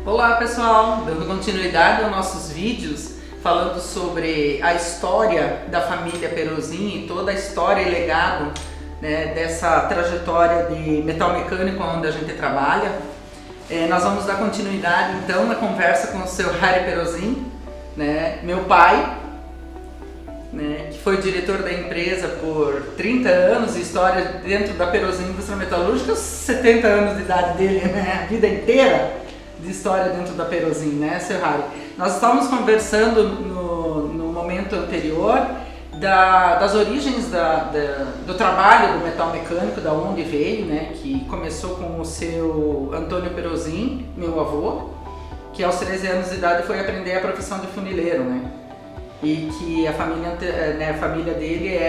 Olá pessoal, dando continuidade aos nossos vídeos falando sobre a história da família Peruzin e toda a história e legado, né, dessa trajetória de metal mecânico onde a gente trabalha. Nós vamos dar continuidade então na conversa com o seu Harry Peruzin, né, meu pai, né, que foi diretor da empresa por 30 anos, história dentro da Peruzin Indústria Metalúrgica, os 70 anos de idade dele, né, a vida inteira de história dentro da Peruzin, né, seu Harry? Nós estávamos conversando no momento anterior das origens do trabalho do metal mecânico, da onde veio, né, que começou com o seu Antônio Peruzin, meu avô, que aos 13 anos de idade foi aprender a profissão de funileiro, né, e que a família dele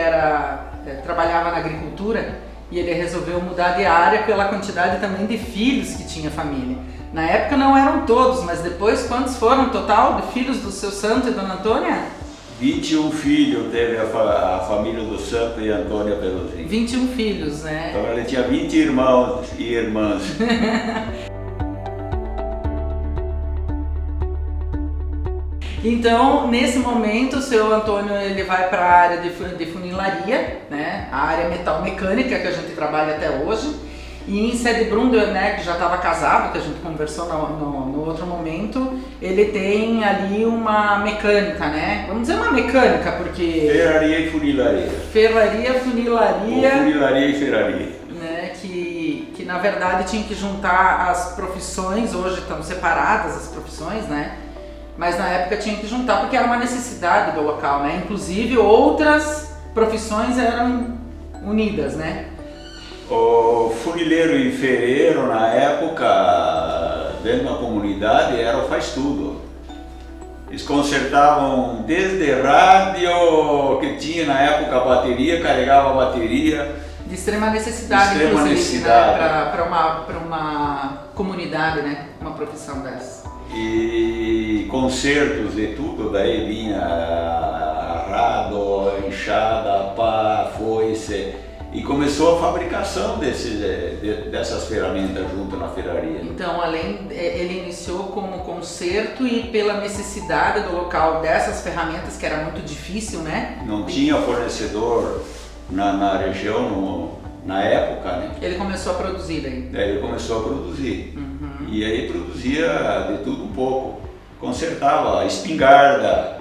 trabalhava na agricultura e ele resolveu mudar de área pela quantidade também de filhos que tinha a família. Na época não eram todos, mas depois quantos foram no total de filhos do seu Santo e Dona Antônia? 21 filhos teve a família do Santo e Antônia Peruzin. 21 filhos, né? Então ele tinha 20 irmãos e irmãs. Então, nesse momento, o seu Antônio ele vai para a área de funilaria, né? A área metal mecânica que a gente trabalha até hoje. E em Sedbrunn, né, que já estava casado, que a gente conversou no outro momento, ele tem ali uma mecânica, né? Vamos dizer uma mecânica, porque... Ferraria e funilaria. Ferraria, funilaria... Ou funilaria e ferraria. Né, que na verdade tinha que juntar as profissões, hoje estão separadas as profissões, né? Mas na época tinha que juntar porque era uma necessidade do local, né? Inclusive outras profissões eram unidas, né? O funileiro e ferreiro na época, dentro da comunidade, era o faz-tudo. Eles consertavam desde rádio, que tinha na época a bateria, carregava a bateria. De extrema necessidade, extrema inclusive, necessidade. Né? Para uma comunidade, né? Uma profissão dessa. E concertos e tudo, daí vinha arado, enxada, pá, foice. E começou a fabricação dessas ferramentas junto na ferraria. Então, ele iniciou como conserto e pela necessidade do local dessas ferramentas, que era muito difícil, né? Não tinha fornecedor na região na época, né? Ele começou a produzir daí? Ele começou a produzir. Uhum. E aí produzia de tudo um pouco. Consertava espingarda,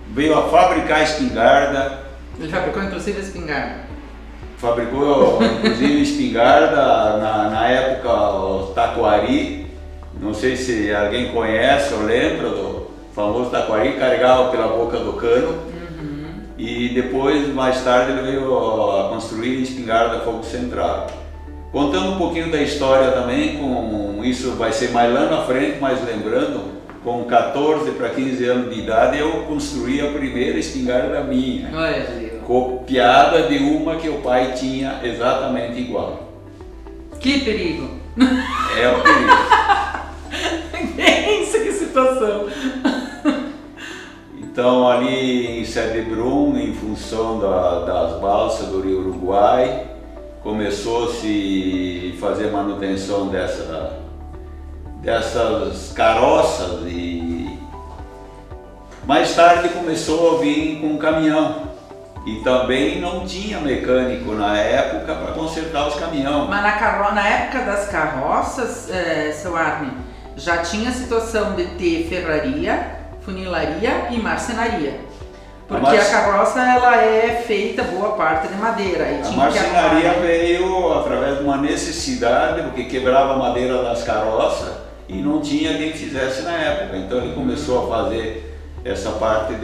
veio a fabricar espingarda. Ele fabricou inclusive a espingarda? Fabricou inclusive espingarda, na época o taquari, não sei se alguém conhece ou lembra do famoso taquari, carregava pela boca do cano. Uhum. E depois, mais tarde, ele veio a construir espingarda fogo central. Contando um pouquinho da história também, com isso vai ser mais lá na frente, mas lembrando, com 14 para 15 anos de idade eu construí a primeira espingarda minha. Olha, copiada de uma que o pai tinha exatamente igual. Que perigo! É o perigo. Pensa que situação! Então ali em Sedbrunn, em função das balsas do Rio Uruguai, começou-se a fazer manutenção dessas carroças e mais tarde começou a vir com caminhão. E também não tinha mecânico na época para consertar os caminhões. Mas na época das carroças, seu Arne, já tinha a situação de ter ferraria, funilaria e marcenaria. Porque a carroça ela é feita boa parte de madeira. E a marcenaria veio através de uma necessidade, porque quebrava a madeira das carroças e não tinha quem fizesse na época. Então ele começou a fazer essa parte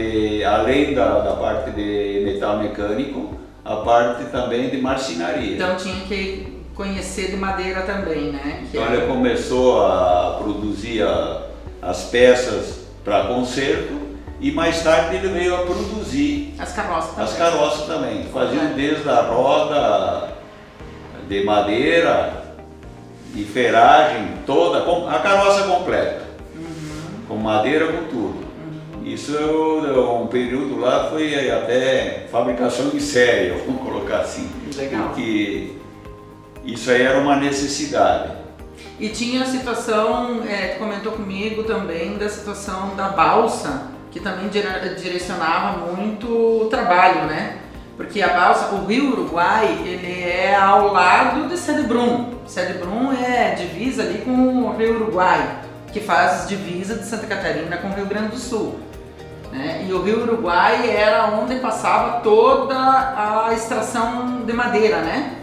além da parte de metal mecânico, a parte também de marcenaria. Então tinha que conhecer de madeira também, né? Então ele começou a produzir as peças para conserto e mais tarde ele veio a produzir as carroças também. As carroças também, faziam desde a roda de madeira e ferragem toda, a carroça completa, com madeira, com tudo. Isso um período lá foi até fabricação de série, vamos colocar assim. Legal. Porque isso aí era uma necessidade. E tinha a situação, tu comentou comigo também, da situação da balsa, que também direcionava muito o trabalho, né? Porque a balsa, o Rio Uruguai, ele é ao lado de Cedebrum. Cedebrum é divisa ali com o Rio Uruguai, que faz divisa de Santa Catarina com o Rio Grande do Sul. Né? E o Rio Uruguai era onde passava toda a extração de madeira, né?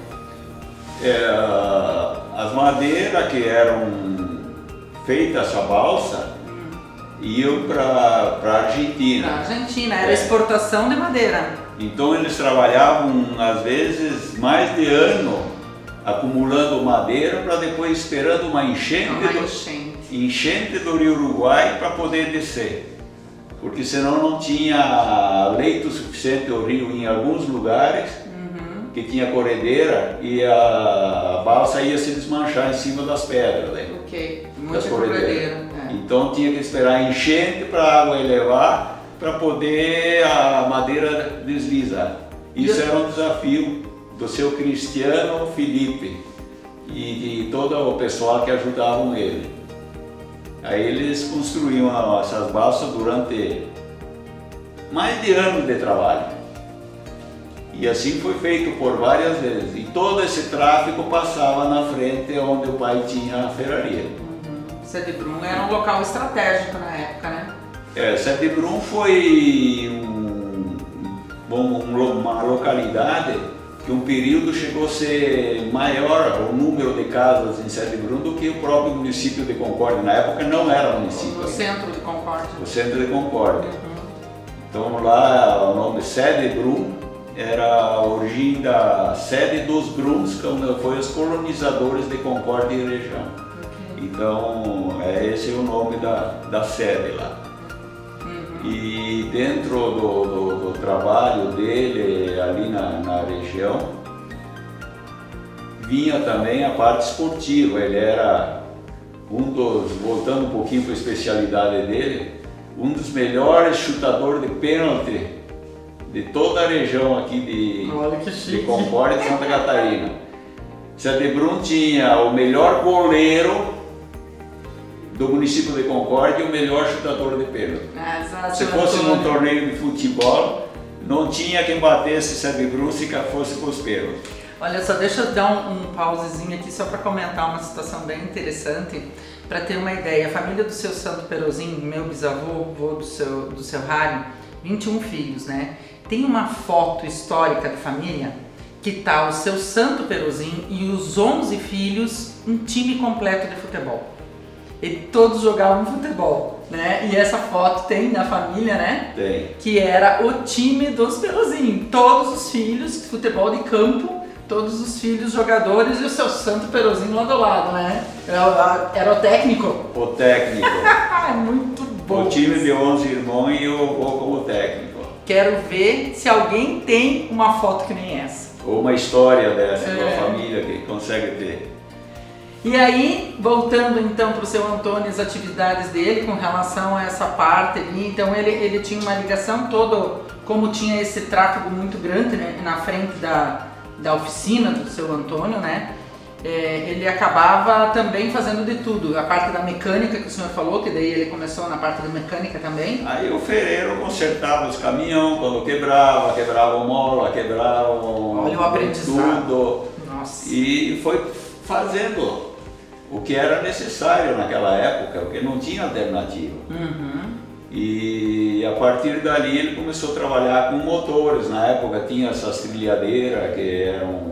As madeiras que eram feitas essa balsa iam para a Argentina. Para a Argentina, era exportação de madeira. Então eles trabalhavam às vezes mais de ano acumulando madeira para depois esperando uma enchente do Rio Uruguai para poder descer. Porque senão não tinha leito suficiente o rio em alguns lugares, que tinha corredeira e a balsa ia se desmanchar em cima das pedras, né? Muita corredeira. Então tinha que esperar a enchente para a água elevar para poder a madeira deslizar. Isso era um desafio do seu Cristiano Felipe e de todo o pessoal que ajudavam ele. Aí eles construíam essas balsas durante mais de anos de trabalho. E assim foi feito por várias vezes. E todo esse tráfego passava na frente onde o pai tinha a ferraria. Cedebrum era um local estratégico na época, né? Cedebrum foi uma localidade que um período chegou a ser maior o número de casas em Cedebrum do que o próprio município de Concórdia. Na época não era município. O centro de Concórdia. O centro de Concórdia. Então lá o nome Cedebrum era a origem da sede dos Bruns, que foi os colonizadores de Concórdia e região. Então esse é o nome da sede lá. E dentro do trabalho dele ali na região, vinha também a parte esportiva. Ele era voltando um pouquinho para a especialidade dele, um dos melhores chutadores de pênalti de toda a região aqui de Concórdia e de Santa Catarina. Cedebrum tinha o melhor goleiro do município de Concórdia e o melhor chutador de pênalti. Se fosse num torneio de futebol, não tinha quem batesse Cedebrum se fosse para os pênaltis. Olha só, deixa eu dar um pausezinho aqui só para comentar uma situação bem interessante, para ter uma ideia. A família do seu Santo Perozin, meu bisavô, avô do seu Rário, 21 filhos, né? Tem uma foto histórica de família que tá o seu Santo Perozin e os 11 filhos, um time completo de futebol. E todos jogavam futebol, né? E essa foto tem na família, né? Tem. Que era o time dos Perozin. Todos os filhos, futebol de campo, todos os filhos jogadores e o seu Santo Perozin lá do lado, né? Era o técnico. O técnico. É muito bom. O time de 11 irmãos e o avô como técnico. Quero ver se alguém tem uma foto que nem essa. Ou uma história dessa, de uma família que consegue ter. E aí, voltando então para o seu Antônio, as atividades dele com relação a essa parte ali, então ele tinha uma ligação toda, como tinha esse tráfego muito grande, né, na frente da oficina do seu Antônio, né, ele acabava também fazendo de tudo, a parte da mecânica que o senhor falou, que daí ele começou na parte da mecânica também. Aí o ferreiro consertava os caminhões quando quebrava mola, Olha o aprendizado. tudo. Nossa. E foi fazendo o que era necessário naquela época, porque não tinha alternativa. E a partir dali ele começou a trabalhar com motores. Na época tinha essas trilhadeiras que eram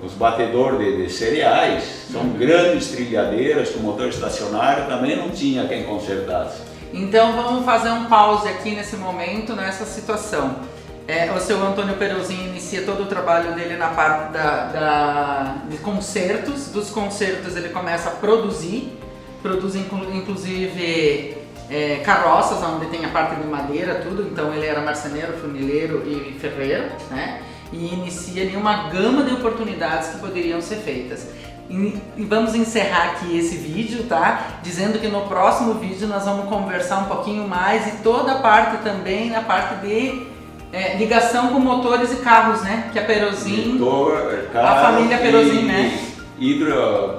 os batedores de cereais, são grandes trilhadeiras com motor estacionário, também não tinha quem consertasse. Então vamos fazer um pause aqui nesse momento, nessa situação. O seu Antônio Perozin inicia todo o trabalho dele na parte de concertos. Dos concertos ele começa a produz inclusive carroças, onde tem a parte de madeira, tudo. Então ele era marceneiro, funileiro e ferreiro, né? E inicia ali uma gama de oportunidades que poderiam ser feitas. E vamos encerrar aqui esse vídeo, tá? Dizendo que no próximo vídeo nós vamos conversar um pouquinho mais e toda a parte também, na parte de ligação com motores e carros, né? Que a Perozin, a família Perozin, né?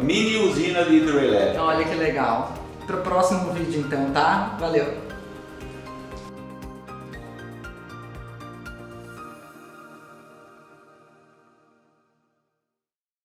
mini usina de hidroelétrica. Olha que legal. Pro próximo vídeo então, tá? Valeu!